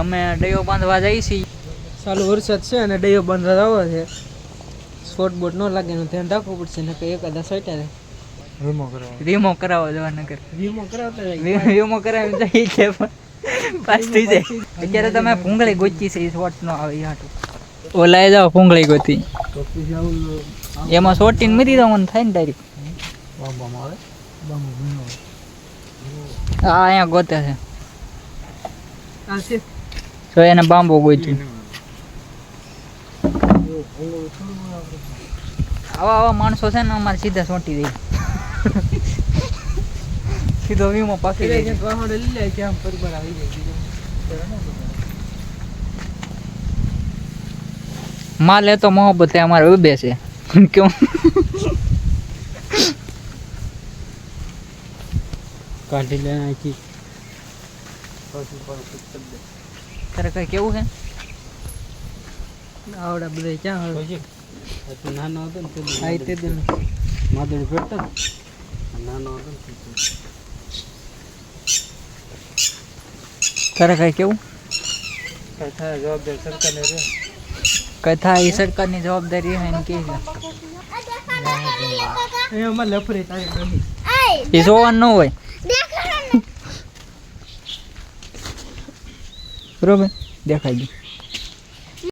અમે ડયો બાંધવા જઈએ છીએ. ચાલુ વરસાદ છે અને ડયો બાંધવા આવો છે. સ્પોટ બોટ ન લાગે એનું ધ્યાન રાખવું પડશે ને કે એકાદા સોટા રહે. વીમો કરાવો જવાના કર. વીમો કરાવતા વીમો કરાવી જાય છે પણ પાસ થઈ જાય. અત્યારે તમે ભૂંગળી ગોચી છે એ શોર્ટ નો આવે એ હાટું. ઓલાએ જાઓ ભૂંગળી ગોતી. એમાં શોર્ટીને મરી દો મને થાય ને ડાયરેક્ટ. હા અહીંયા ગોતે છે. તો એને બાંબો ગોત્યું. આવા માણસો છે ને અમારે સીધા સોંટી દે. સીધો વીમો પાકી જાય. માલ એ તો મોહબ્બત અમારે ઉભે છે. ક્यों કાઢી લે નાખી. તારે કઈ કેવું છે? આવડા બધા ક્યાં હોય? નાનો હતો ને તે માદડી પડતા નાનો હતો ને. તારે કઈ કેવું? કઈ થાય જવાબદારી સરકારને રહે. કઈ થાય એ સરકારની જવાબદારી છે એમ કે છે. એમાં લફરી તારી નહીં. એ જોવાનું ન હોય. બરોબર દેખાય ગયું.